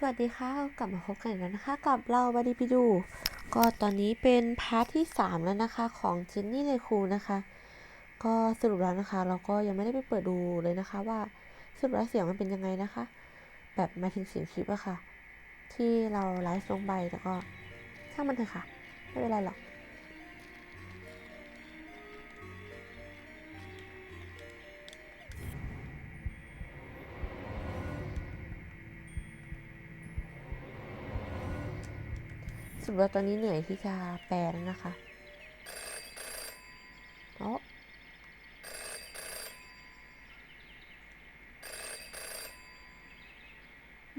วัสดีค่ะกลับมาพบกันอีกแล้วนะคะกับเราบาดีพีดูก็ตอนนี้เป็นพาร์ทที่3แล้วนะคะของเจนนี่เลคูนะคะก็สรุปแล้วนะคะเราก็ยังไม่ได้ไปเปิดดูเลยนะคะว่าสรุปแล้วเสียงมันเป็นยังไงนะคะแบบมาถึงเสียงคลิปอะค่ะที่เราไลฟ์ลงไปแต่ก็ช่างมันเถอะค่ะไม่เป็นไรหรอกสรุปแล้วตอนนี้เหนื่อยที่จะแปลแล้วนะคะโอ้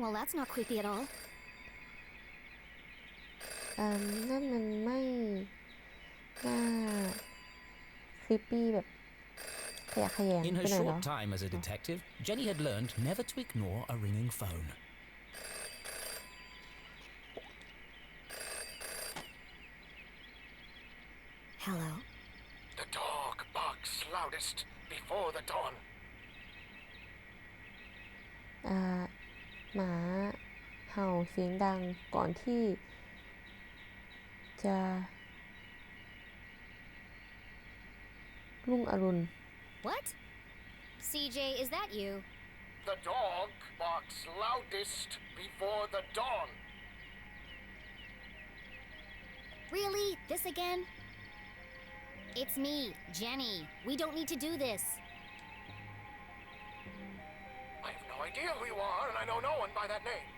Well, that's not creepy at all. นั่นมันไม่น่าคลิปปี้แบบขยะแขยง In ไป her หน่อยเหรอ short time as a detective, Jenny had learned never to ignore a ringing phone. Hello. The dog barks loudest before the dawn. หมาเห่าเสียงดังก่อนที่จะรุ่งอรุณ What? CJ, is that you? The dog barks loudest before the dawn. Really? This again? It's me, Jenny. We don't need to do this. I have no idea who you are, and I know no one by that name.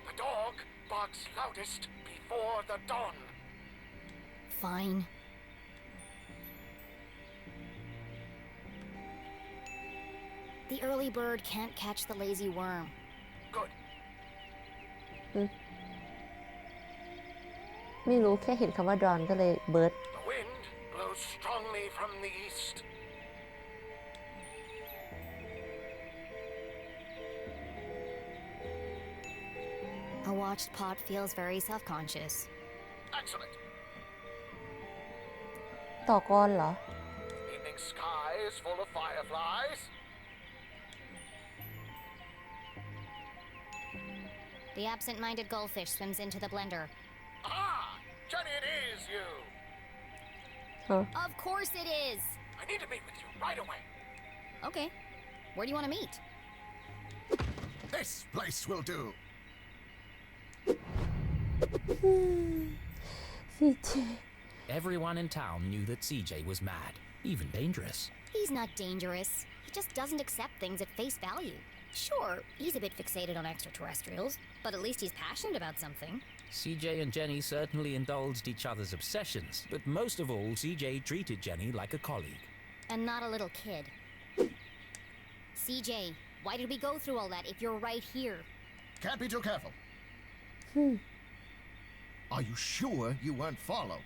The dog barks loudest before the dawn. Fine. The early bird can't catch the lazy worm. Good. ไม่รู้แค่เห็นคำว่าดอนก็เลยเบิร์ด The wind blows strongly from the east. A watched pot feels very self-conscious. Excellent. ต่อกรเหรอ Evening sky is full of fireflies. The absent-minded goldfish swims into the blender. Ah! Jenny, it is you. Of course it is. I need to meet with you right away. Okay. Where do you want to meet? This place will do. CJ Everyone in town knew that CJ was mad, even dangerous. He's not dangerous. He just doesn't accept things at face value. Sure, he's a bit fixated on extraterrestrials, but at least he's passionate about something. CJ and Jenny certainly indulged each other's obsessions, but most of all, CJ treated Jenny like a colleague. And not a little kid. CJ, why did we go through all that if you're right here? Can't be too careful. Are you sure you weren't followed?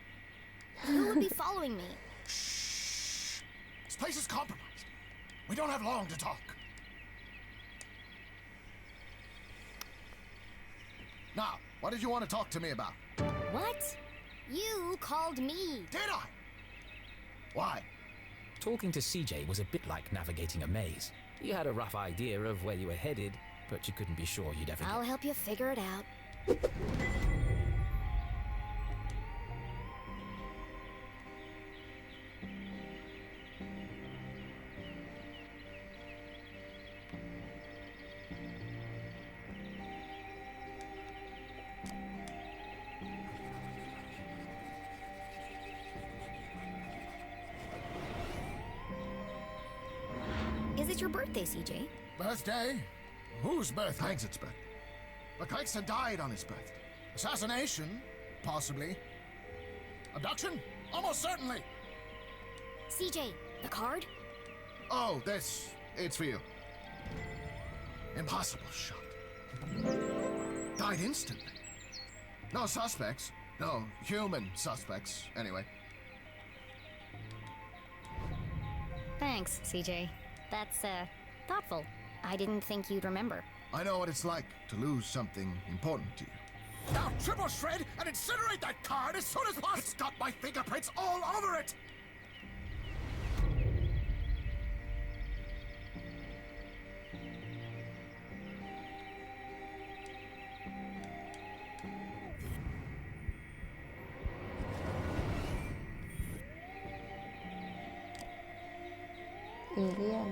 Who would be following me? Shh. This place is compromised. We don't have long to talk. Now, what did you want to talk to me about? What? You called me. Did I? Why? Talking to CJ was a bit like navigating a maze. You had a rough idea of where you were headed, but you couldn't be sure you'd ever I'll get. help you figure it out. Is it your birthday, CJ? Birthday? Whose birth hangs its birth? Leclue died on his birth. Assassination? Possibly. Abduction? Almost certainly. CJ, the card? Oh, this. It's for you. Impossible shot. Died instantly. No suspects. No human suspects, anyway. Thanks, CJ. That's, thoughtful. I didn't think you'd remember. I know what it's like to lose something important to you. Now triple shred and incinerate that card as soon as possible! It's got my fingerprints all over it! มีเลียน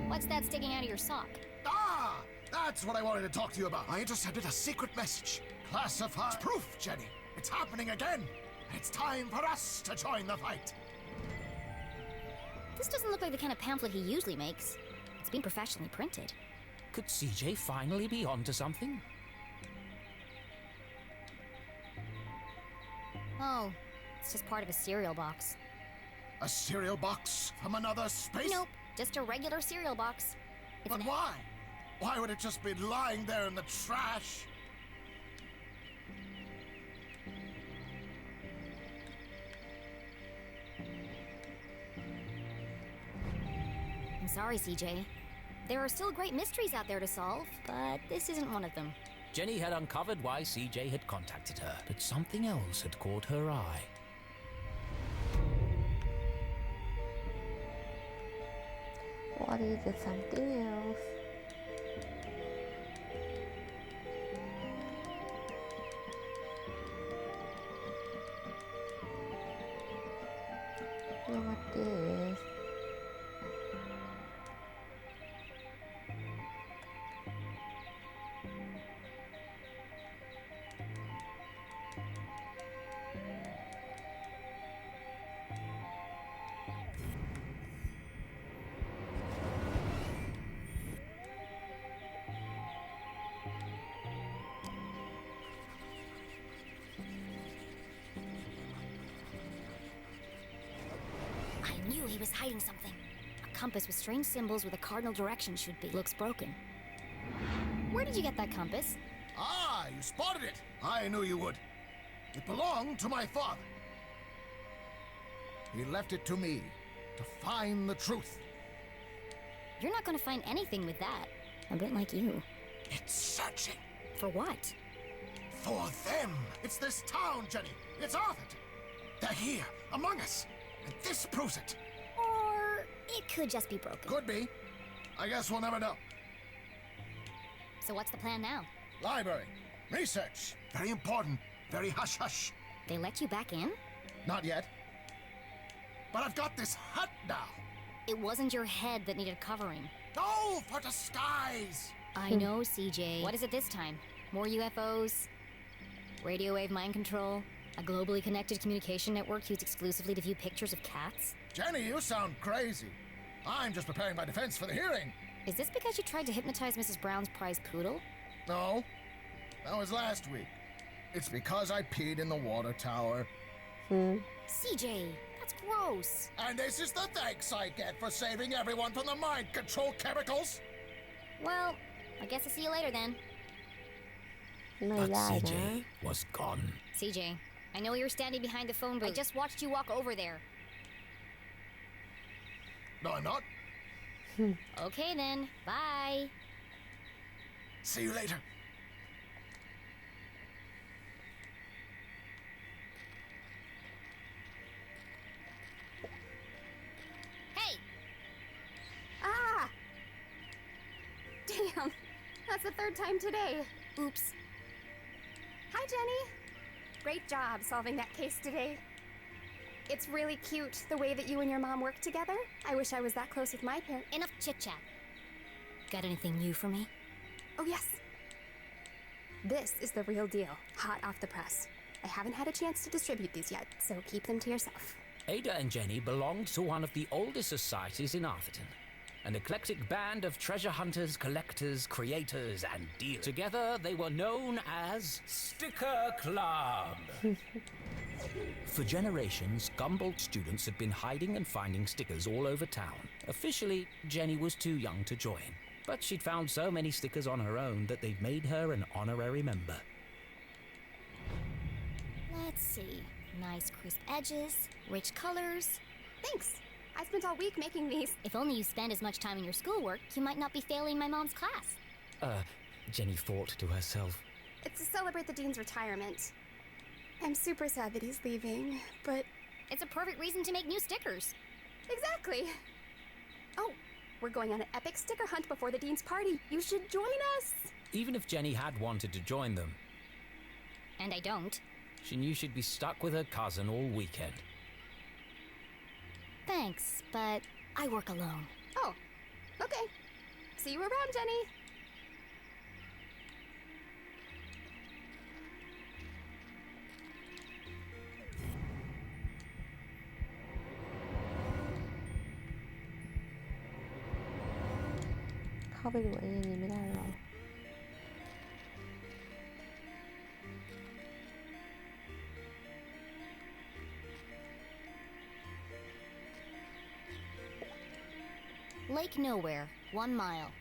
What's that sticking out of your sock? Ah! That's what I wanted to talk to you about. I intercepted a secret message. Classified. It's proof, Jenny. It's happening again. It's time for us to join the fight. This doesn't look like the kind of pamphlet he usually makes. It's been professionally printed. Could CJ finally be onto something? Oh, it's just part of a cereal box. A cereal box from another space? Nope, just a regular cereal box. It's But why? Why would it just be lying there in the trash? I'm sorry, CJ. There are still great mysteries out there to solve, but this isn't one of them. Jenny had uncovered why CJ had contacted her, but something else had caught her eye. What is it? Something else? What is? I knew he was hiding something. A compass with strange symbols where the cardinal direction should be. Looks broken. Where did you get that compass? Ah, you spotted it. I knew you would. It belonged to my father. He left it to me to find the truth. You're not gonna find anything with that. A bit like you. It's searching For what? for them. It's this town, Jenny. It's Arthurton. They're here, among us. And this proves it. Or it could just be broken. Could be. I guess we'll never know. So what's the plan now? Library. Research. Very important. Very hush-hush. They let you back in? Not yet. But I've got this hut now. It wasn't your head that needed covering. No, for disguise. I know, CJ. What is it this time? More UFOs? Radio wave mind control? A globally connected communication network used exclusively to view pictures of cats? Jenny, you sound crazy. I'm just preparing my defense for the hearing. Is this because you tried to hypnotize Mrs. Brown's prize poodle? No, that was last week. It's because I peed in the water tower. CJ, that's gross. And this is the thanks I get for saving everyone from the mind control chemicals. Well, I guess I'll see you later then. ไม่ But ได้นะ CJ was gone. CJ, I know you're standing behind the phone booth. I just watched you walk over there. No, I'm not. Okay then, bye. See you later. Hey! Ah! Damn, that's the third time today. Oops. Hi, Jenny. Great job solving that case today. It's really cute the way that you and your mom work together. I wish I was that close with my parents. Enough chit-chat. Got anything new for me? Oh, yes. This is the real deal, hot off the press. I haven't had a chance to distribute these yet, so keep them to yourself. Ada and Jenny belonged to one of the oldest societies in Arthurton. An eclectic band of treasure hunters, collectors, creators, and dealers. Together, they were known as Sticker Club. For generations, Gumboldt students had been hiding and finding stickers all over town. Officially, Jenny was too young to join, but she'd found so many stickers on her own that they'd made her an honorary member. Let's see. Nice crisp edges, rich colors. Thanks. I spent all week making these. If only you spend as much time in your schoolwork, you might not be failing my mom's class. Jenny thought to herself. It's to celebrate the dean's retirement. I'm super sad that he's leaving, but It's a perfect reason to make new stickers. exactly. Oh, we're going on an epic sticker hunt before the dean's party. You should join us. Even if Jenny had wanted to join them, And I don't. She knew she'd be stuck with her cousin all weekend. Thanks, but I work alone. Oh, okay. See you around, Jenny.เข้าไปดูไอ้นี้ไม่ได้หรอ Lake Nowhere, 1 mile.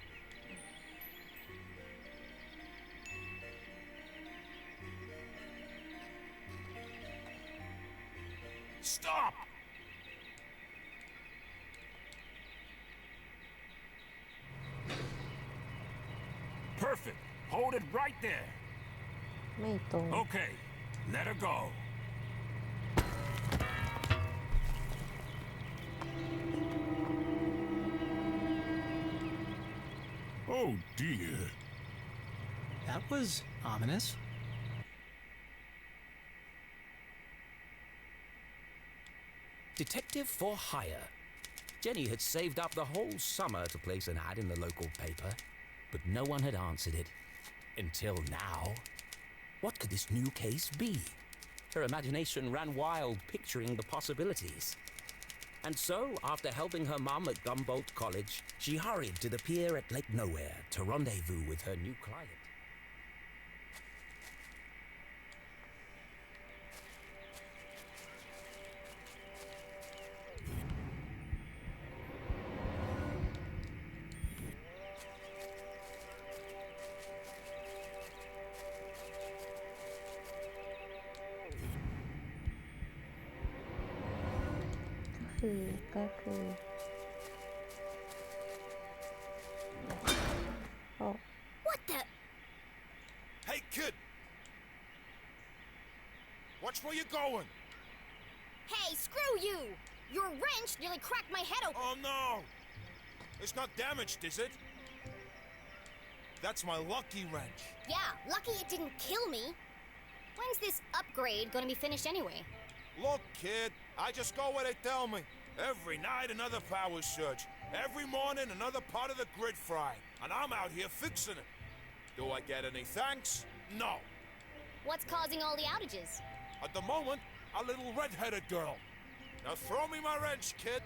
Stop! Perfect. Hold it right there. ไม่ตรง Okay, let her go. Oh dear. That was ominous. Detective for hire. Jenny had saved up the whole summer to place an ad in the local paper, but no one had answered it. Until now. What could this new case be? Her imagination ran wild, picturing the possibilities. And so, after helping her mum at Gumboldt College, she hurried to the pier at Lake Nowhere to rendezvous with her new client. Oh, What the? Hey, kid! Watch where you're going! Hey, screw you! Your wrench nearly cracked my head open. Oh no! It's not damaged, is it? That's my lucky wrench. Yeah, lucky it didn't kill me. When's this upgrade gonna be finished anyway? Look, kid, I just go where they tell me. Every night another power surge. Every morning another part of the grid fried. And I'm out here fixing it. Do I get any thanks? No. What's causing all the outages? At the moment, a little red-headed girl. Now throw me my wrench, kid.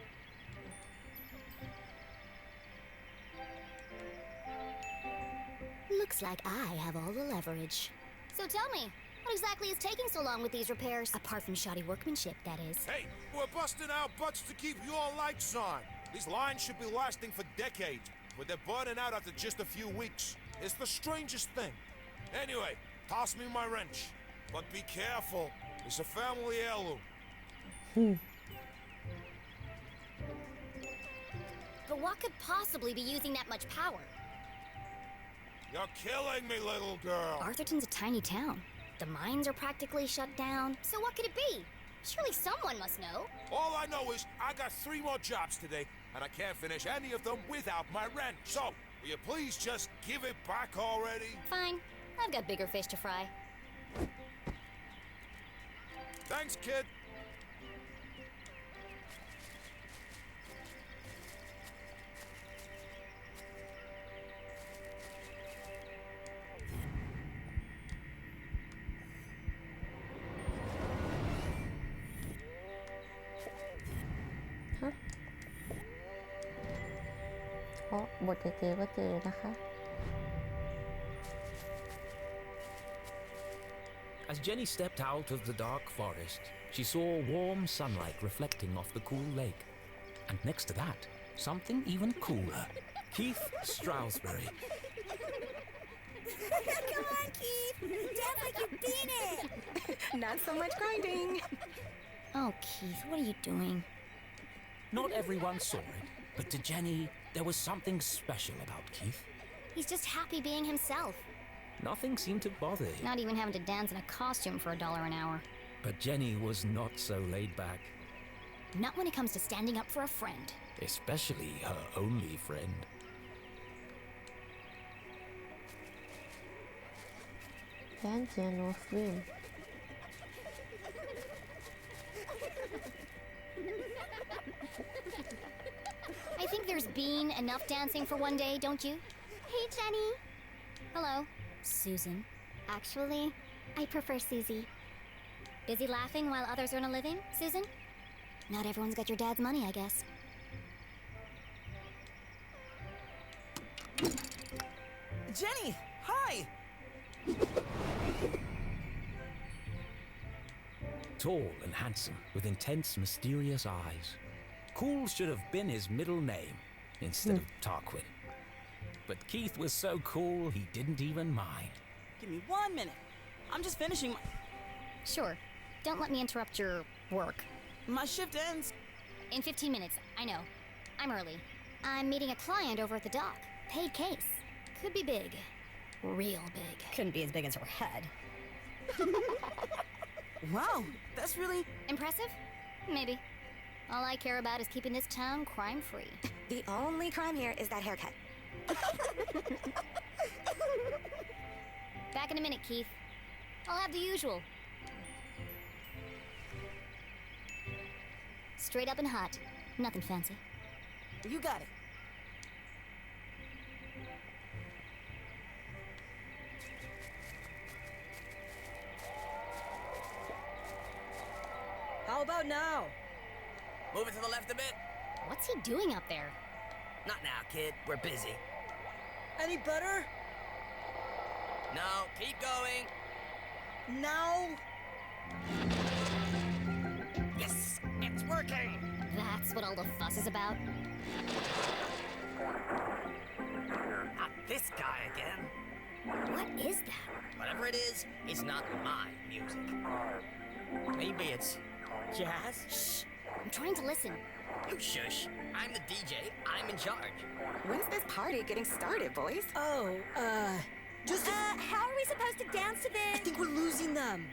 Looks like I have all the leverage. So tell me, what exactly is taking so long with these repairs? Apart from shoddy workmanship, that is. Hey, we're busting our butts to keep your lights on. These lines should be lasting for decades, but they're burning out after just a few weeks. It's the strangest thing. Anyway, toss me my wrench. But be careful. It's a family heirloom. But what could possibly be using that much power? You're killing me, little girl. Arthurton's a tiny town. The mines are practically shut down. So what could it be? Surely someone must know. All I know is I got 3 more jobs today, and I can't finish any of them without my wrench. So, will you please just give it back already? Fine. I've got bigger fish to fry. Thanks, kid.ฮะเพราะบทเจก็เจอนะคะ As Jenny stepped out of the dark forest, she saw warm sunlight reflecting off the cool lake. And next to that, something even cooler. Keith Stroudsbury. Come on, Keith! Dance like you've been it! Not so much grinding. Oh, Keith, what are you doing? Not everyone saw it, but to Jenny, there was something special about Keith. He's just happy being himself. Nothing seemed to bother him. Not even having to dance in a costume for $1 an hour. But Jenny was not so laid back, Not when it comes to standing up for a friend. especially her only friend. Can no swim there's been enough dancing for one day, don't you? Hey, Jenny. Hello, Susan. Actually, I prefer Susie. Busy laughing while others earn a living, Susan? Not everyone's got your dad's money, I guess. Jenny, hi! Tall and handsome, with intense, mysterious eyes. Cool should have been his middle name, instead of Tarquin. But Keith was so cool, he didn't even mind. Give me 1 minute. I'm just finishing Sure. Don't let me interrupt your work. my shift ends. In 15 minutes, I know. I'm early. I'm meeting a client over at the dock. Paid case. Could be big. Real big. Couldn't be as big as her head. Wow, that's really... Impressive? Maybe. All I care about is keeping this town crime-free. The only crime here is that haircut. Back in a minute, Keith. I'll have the usual. Straight up and hot. Nothing fancy. You got it. How about now? Move it to the left a bit. What's he doing up there? Not now, kid. We're busy. Any better? No, keep going. Now? Yes, it's working. That's what all the fuss is about? Not this guy again. What is that? Whatever it is, it's not my music. Maybe it's jazz? Shh. I'm trying to listen. You shush. I'm the DJ. I'm in charge. When's this party getting started, boys? Oh, just... How are we supposed to dance to I this? think we're losing them.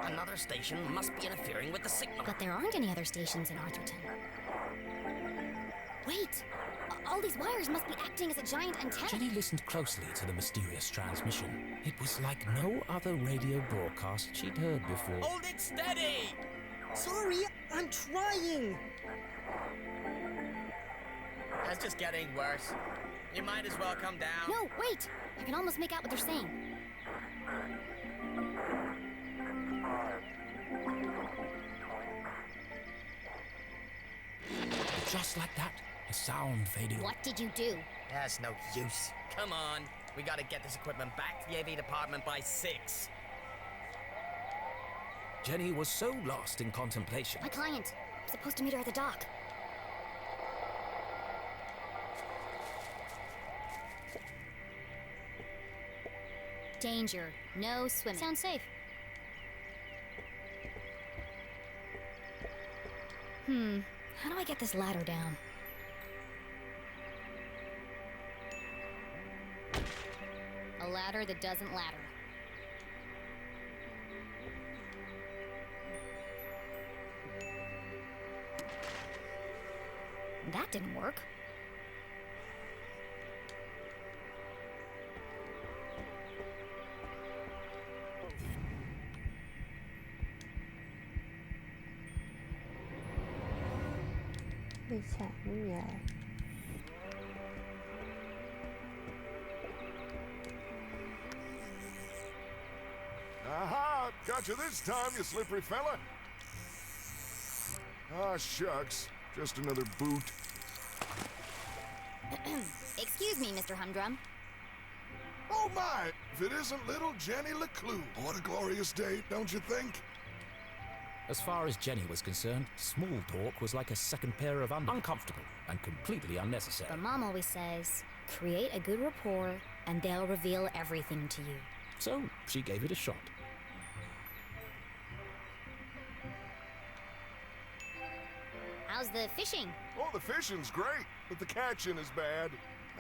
Another station must be interfering with the signal. But there aren't any other stations in Arthurton. Wait! All these wires must be acting as a giant antenna. Jenny listened closely to the mysterious transmission. It was like no other radio broadcast she'd heard before. Hold it steady! Sorry, I'm trying. That's just getting worse. You might as well come down. No, wait! I can almost make out what they're saying. Just like that, the sound faded. What did you do? That's no use. Come on. We gotta get this equipment back to the AV department by 6. Jenny was so lost in contemplation. My client. I'm supposed to meet her at the dock. Danger. No swimming. Sounds safe. How do I get this ladder down? A ladder that doesn't ladder. That didn't work. Aha! Got you this time, you slippery fella. Ah, shucks. Just another boot. Excuse me, Mr. Humdrum. Oh my! If it isn't little Jenny Leclue. What a glorious day, don't you think? As far as Jenny was concerned, small talk was like a second pair of uncomfortable and completely unnecessary. But Mom always says, create a good rapport and they'll reveal everything to you. So she gave it a shot. How's the fishing? Oh, the fishing's great, but the catching is bad.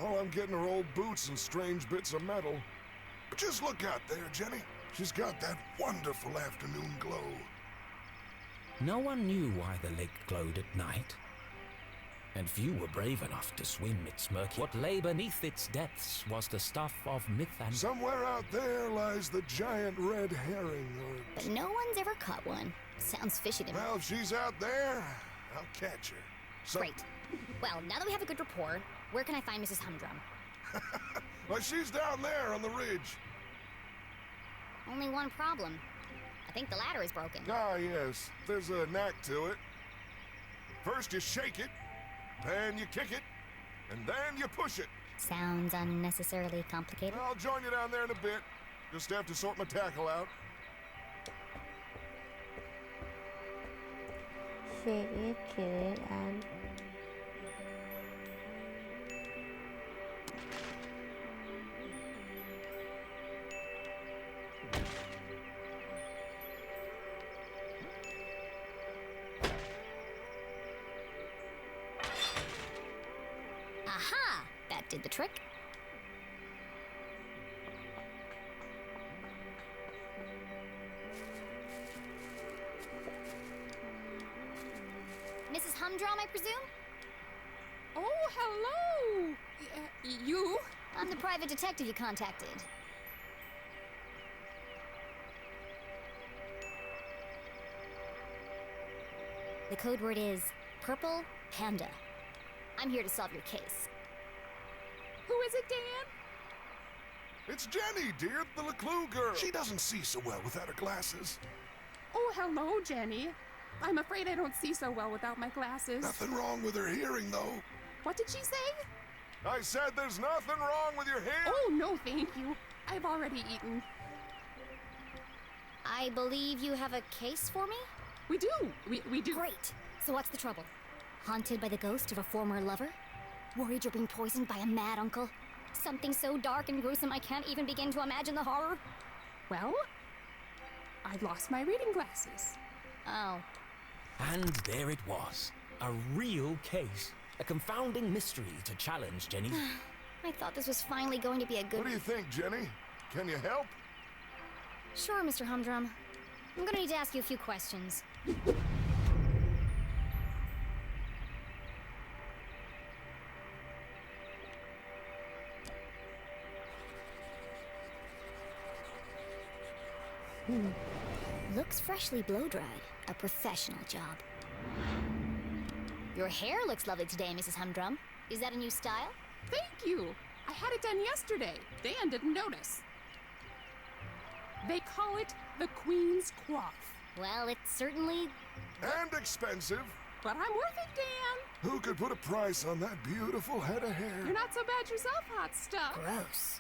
All I'm getting are old boots and strange bits of metal. But just look out there, Jenny. She's got that wonderful afternoon glow. No one knew why the lake glowed at night. And few were brave enough to swim its murky. What lay beneath its depths was the stuff of myth and... Somewhere out there lies the giant red herring, or... But no one's ever caught one. Sounds fishy to me. Well, if she's out there, I'll catch her. So, Great. Well, now that we have a good rapport, where can I find Mrs. Humdrum? well, she's down there on the ridge. Only one problem. I think the ladder is broken. Ah, yes. There's a knack to it. First you shake it, then you kick it, and then you push it. Sounds unnecessarily complicated. I'll join you down there in a bit. Just have to sort my tackle out. Shake it, kill it, and Aha! That did the trick. Mrs. Humdrum, I presume? Oh, hello! You? I'm the private detective you contacted. The code word is Purple Panda. I'm here to solve your case. Who is it, Dan? It's Jenny, dear, the Leclue girl. She doesn't see so well without her glasses. Oh, hello, Jenny. I'm afraid I don't see so well without my glasses. Nothing wrong with her hearing, though. What did she say? I said there's nothing wrong with your hearing. Oh, no, thank you. I've already eaten. I believe you have a case for me? We do. We do. Great. So what's the trouble? Haunted by the ghost of a former lover? Worried you're being poisoned by a mad uncle? Something so dark and gruesome I can't even begin to imagine the horror? Well, I lost my reading glasses. Oh. And there it was. A real case. A confounding mystery to challenge Jenny. I thought this was finally going to be a good... What do you think, Jenny? Can you help? Sure, Mr. Humdrum. I'm gonna need to ask you a few questions. Looks freshly blow-dried. A professional job. Your hair looks lovely today, Mrs. Humdrum. Is that a new style? Thank you. I had it done yesterday. Dan didn't notice. They call it the Queen's Coif. Well, it's certainly... And expensive. But I'm worth it, Dan. Who could put a price on that beautiful head of hair? You're not so bad yourself, hot stuff. gross.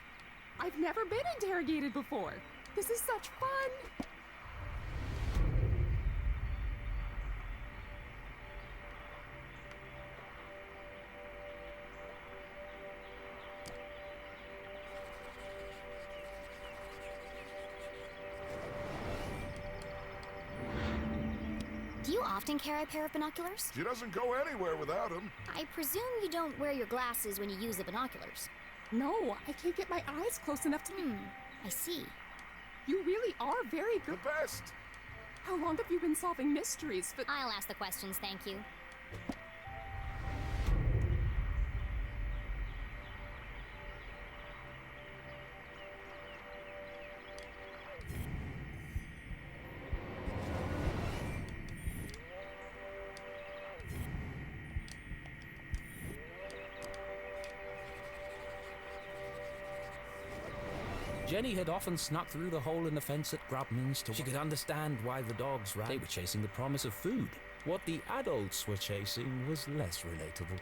I've never been interrogated before. This is such fun. Do you often carry a pair of binoculars? She doesn't go anywhere without them. I presume you don't wear your glasses when you use the binoculars. No, I can't get my eyes close enough to... I see. You really are very good. The best. How long have you been solving mysteries? I'll ask the questions, thank you. Jenny had often snuck through the hole in the fence at Grubman's to... She could understand why the dogs ran. They were chasing the promise of food. What the adults were chasing was less relatable.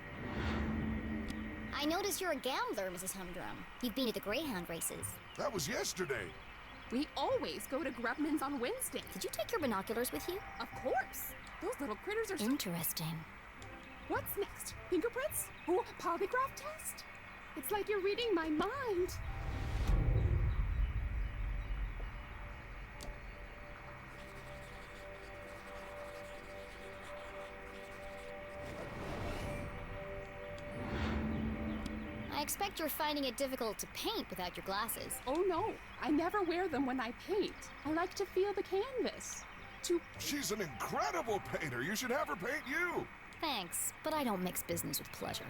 I notice you're a gambler, Mrs. Humdrum. You've been at the Greyhound races. That was yesterday. We always go to Grubman's on Wednesday. Did you take your binoculars with you? Of course. Those little critters are so... Interesting. What's next? Fingerprints? Oh, polygraph test? It's like you're reading my mind. I expect you're finding it difficult to paint without your glasses. Oh no, I never wear them when I paint. I like to feel the canvas. She's an incredible painter. You should have her paint you. Thanks, but I don't mix business with pleasure.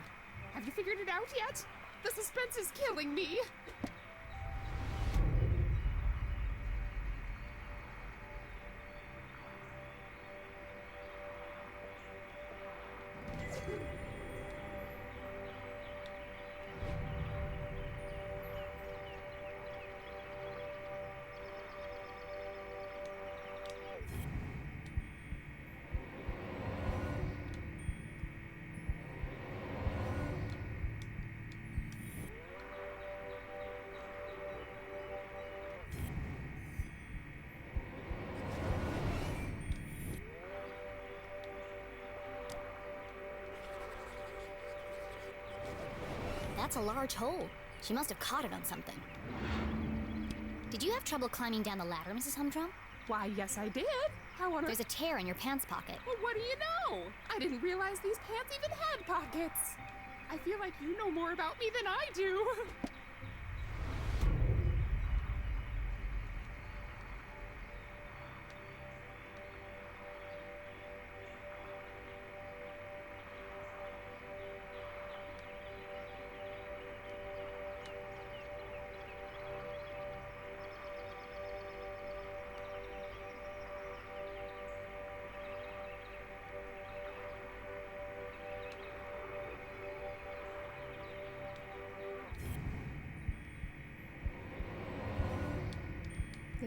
Have you figured it out yet? The suspense is killing me. That's a large hole. She must have caught it on something. Did you have trouble climbing down the ladder, Mrs. Humdrum? Why, yes, I did. How on earth? There's a tear in your pants pocket. Well, what do you know? I didn't realize these pants even had pockets. I feel like you know more about me than I do.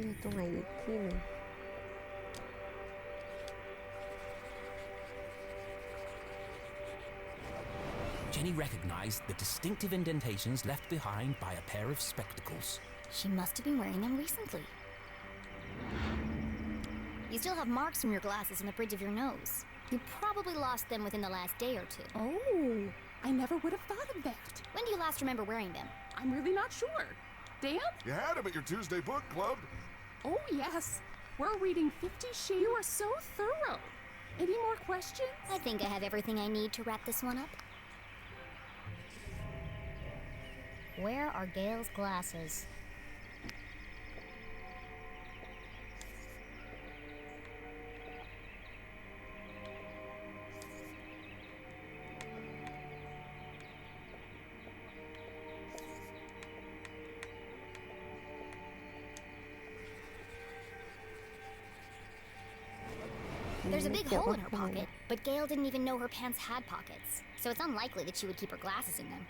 นี่ตรงไหนอีกที่หนึ่ง Jenny recognized the distinctive indentations left behind by a pair of spectacles. She must have been wearing them recently. You still have marks from your glasses on the bridge of your nose. You probably lost them within the last day or two. Oh, I never would have thought of that. When do you last remember wearing them? I'm really not sure. Dan? You had him at your Tuesday book club. Oh, yes. We're reading 50 Shades. You are so thorough. Any more questions? I think I have everything I need to wrap this one up. Where are Gail's glasses? There's a big hole in her pocket, but Gail didn't even know her pants had pockets, so it's unlikely that she would keep her glasses in them.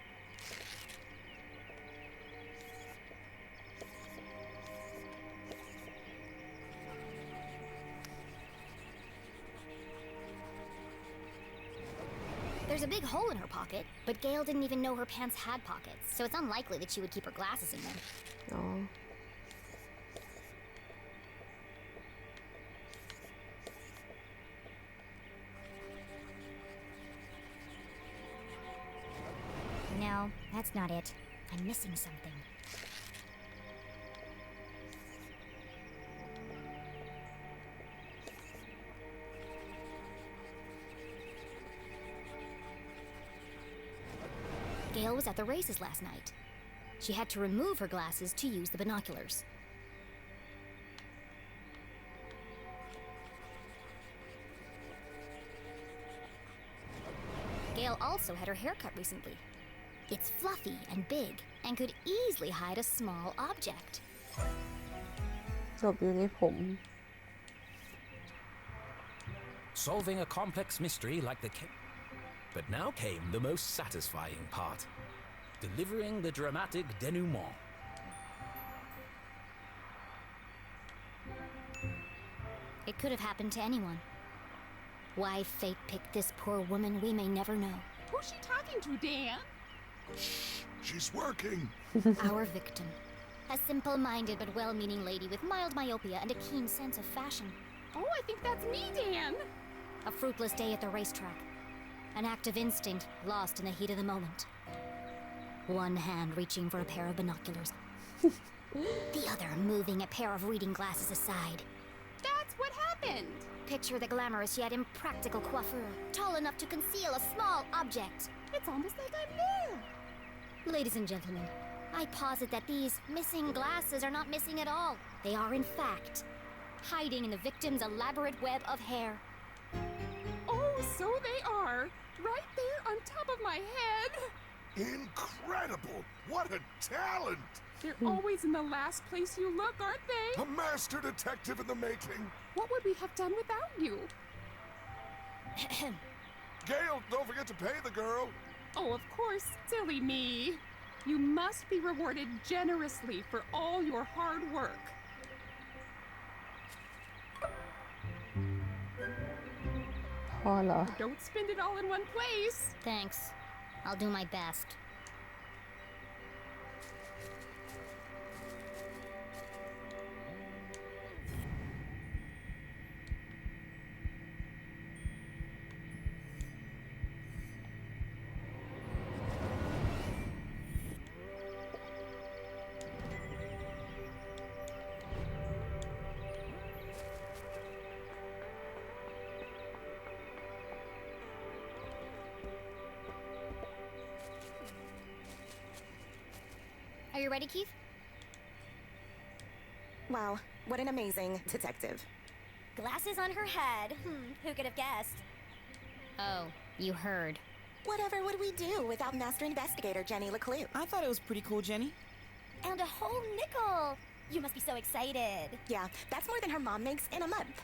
There's a big hole in her pocket, but Gail didn't even know her pants had pockets, so it's unlikely that she would keep her glasses in them. Oh. No, that's not it. I'm missing something. Gail was at the races last night. She had to remove her glasses to use the binoculars. Gail also had her hair cut recently. It's fluffy and big, and could easily hide a small object. จบอยู่ในผม Solving a complex mystery like the case. But now came the most satisfying part. Delivering the dramatic denouement. It could have happened to anyone. Why fate picked this poor woman, we may never know. Who's she talking to, Dan? Shh, she's working. Our victim. A simple-minded but well-meaning lady with mild myopia and a keen sense of fashion. Oh, I think that's me, Dan. A fruitless day at the racetrack. An act of instinct lost in the heat of the moment. One hand reaching for a pair of binoculars. The other moving a pair of reading glasses aside. That's what happened. Picture the glamorous yet impractical coiffure, tall enough to conceal a small object. It's almost like I'm there. Ladies and gentlemen, I posit that these missing glasses are not missing at all. They are, in fact, hiding in the victim's elaborate web of hair. Oh, so they are. Right there on top of my head. Incredible! What a talent! They're always in the last place you look, aren't they? A master detective in the making. What would we have done without you? Gail, don't forget to pay the girl. Oh, of course, silly me. You must be rewarded generously for all your hard work. Don't spend it all in one place. Thanks. I'll do my best. you ready, Keith? Wow, what an amazing detective. Glasses on her head. Who could have guessed? Oh, you heard. Whatever would we do without Master Investigator Jenny Leclue? I thought it was pretty cool, Jenny. And a whole nickel. You must be so excited. Yeah, that's more than her mom makes in a month.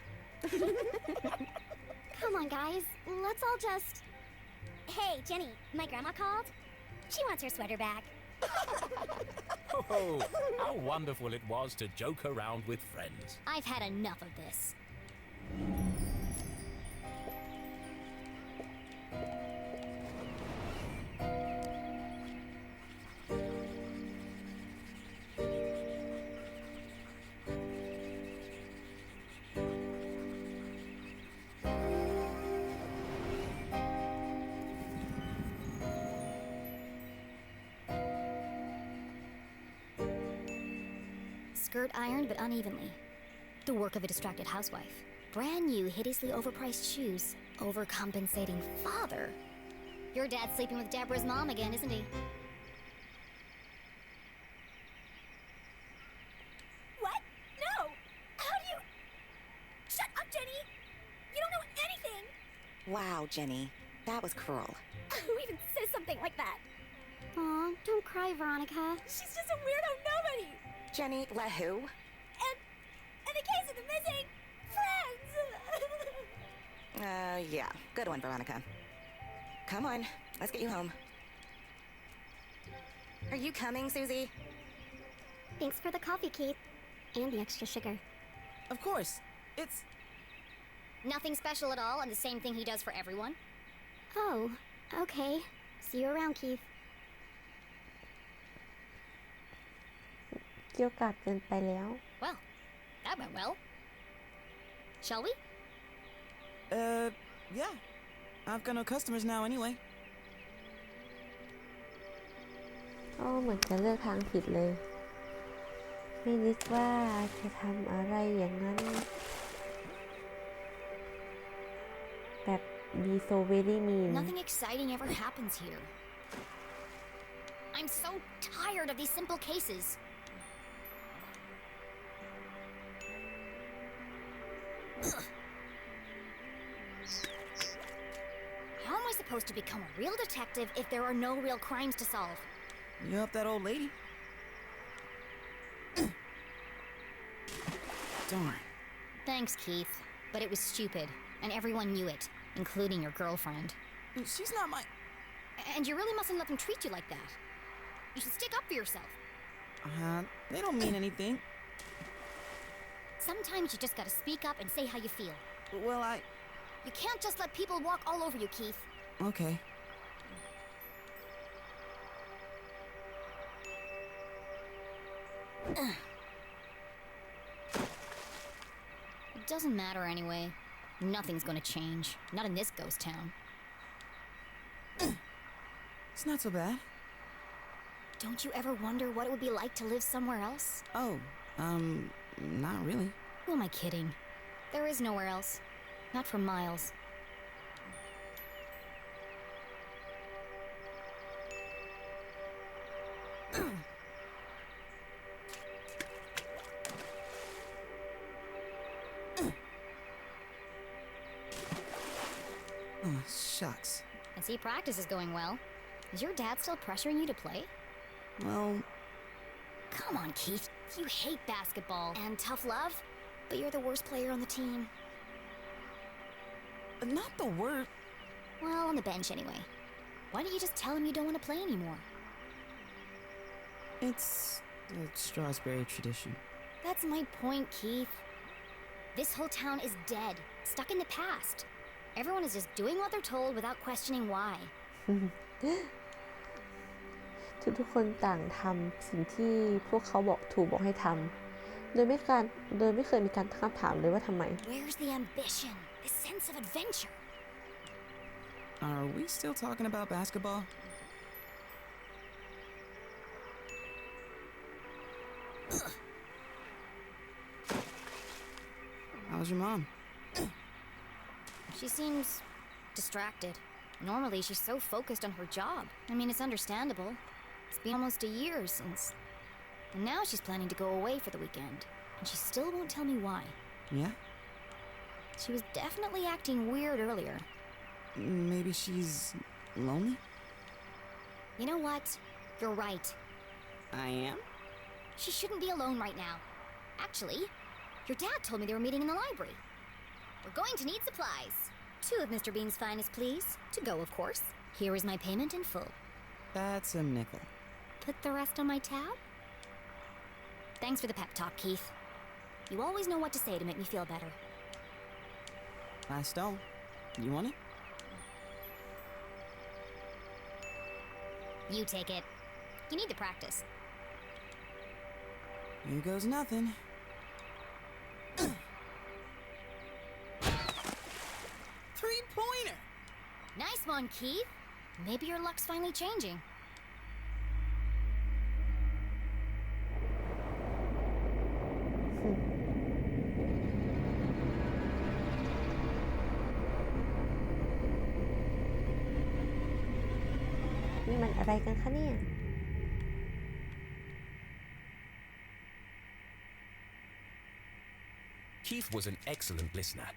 Come on, guys. Let's all just... Hey, Jenny, my grandma called. She wants her sweater back. Oh, how wonderful it was to joke around with friends. I've had enough of this. Skirt ironed but unevenly. The work of a distracted housewife. Brand new, hideously overpriced shoes. Overcompensating father. Your dad's sleeping with Deborah's mom again, isn't he? What? No! How do you... Shut up, Jenny! You don't know anything! Wow, Jenny, that was cruel. Who even says something like that? Aw, don't cry, Veronica. She's just a weirdo nobody! Jenny, let who? And the case of the missing friends! Yeah, good one, Veronica. Come on, let's get you home. Are you coming, Susie? Thanks for the coffee, Keith. And the extra sugar. Of course. It's... Nothing special at all, and the same thing he does for everyone. Oh, okay. See you around, Keith. เกี่ยวกับเกินไปแล้ว Well, that went well. Shall we? Yeah. I've got no customers now anyway. ก็เหมือนจะเลือกทางผิดเลย ไม่นึกว่าจะทำอะไรอย่างนั้น แบบ be so very mean Nothing exciting ever happens here. I'm so tired of these simple cases. Ugh. How am I supposed to become a real detective if there are no real crimes to solve? You help that old lady. Darn. Thanks, Keith. But it was stupid, and everyone knew it, including your girlfriend. She's not my... And you really mustn't let them treat you like that. You should stick up for yourself. They don't mean anything. Sometimes you just gotta speak up and say how you feel. Well, You can't just let people walk all over you, Keith. Okay. It doesn't matter anyway. Nothing's gonna change. Not in this ghost town. It's not so bad. Don't you ever wonder what it would be like to live somewhere else? Oh, not really. Who am I kidding? There is nowhere else. Not for miles. Oh, shucks. I see practice is going well. Is your dad still pressuring you to play? Well... Come on, Keith. You hate basketball and tough love, but you're the worst player on the team. Not the worst. Well, on the bench anyway. Why don't you just tell him you don't want to play anymore? It's a Strasberry tradition. That's my point, Keith. This whole town is dead, stuck in the past. Everyone is just doing what they're told without questioning why. ทุกๆคนต่างทำสิ่งที่พวกเขาบอกให้ทำโดยไม่เคยมีการตั้งคำถามเลยว่าทำไม Where's the ambition? The sense of adventure? Are we still talking about basketball? How's your mom? She seems distracted. Normally, she's so focused on her job. I mean, it's understandable. It's been almost a year since... And now she's planning to go away for the weekend, and she still won't tell me why. Yeah? She was definitely acting weird earlier. Maybe she's lonely? You know what? You're right. I am? She shouldn't be alone right now. Actually, your dad told me they were meeting in the library. We're going to need supplies. 2 of Mr. Bean's finest, please. To go, of course. Here is my payment in full. That's a nickel. Put the rest on my tab? Thanks for the pep talk, Keith. You always know what to say to make me feel better. Last doll. You want it? You take it. You need to practice. Here goes nothing. 3-pointer! Nice one, Keith. Maybe your luck's finally changing.นี่มันอะไรกันคะเนี่ย Keith was an excellent listener.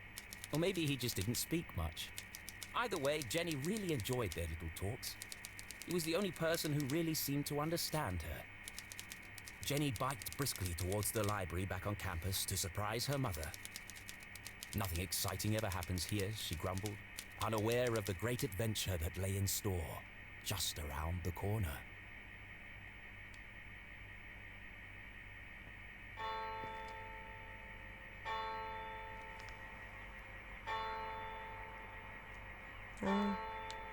Or maybe he just didn't speak much. Either way, Jenny really enjoyed their little talks. He was the only person who really seemed to understand her. Jenny biked briskly towards the library back on campus to surprise her mother. Nothing exciting ever happens here, she grumbled, unaware of the great adventure that lay in store just around the corner.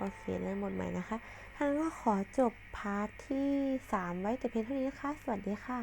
โอเคเริ่มบทใหม่นะคะทางก็ขอจบพาร์ทที่ 3 ไว้แต่เพียงเท่านี้นะคะ สวัสดีค่ะ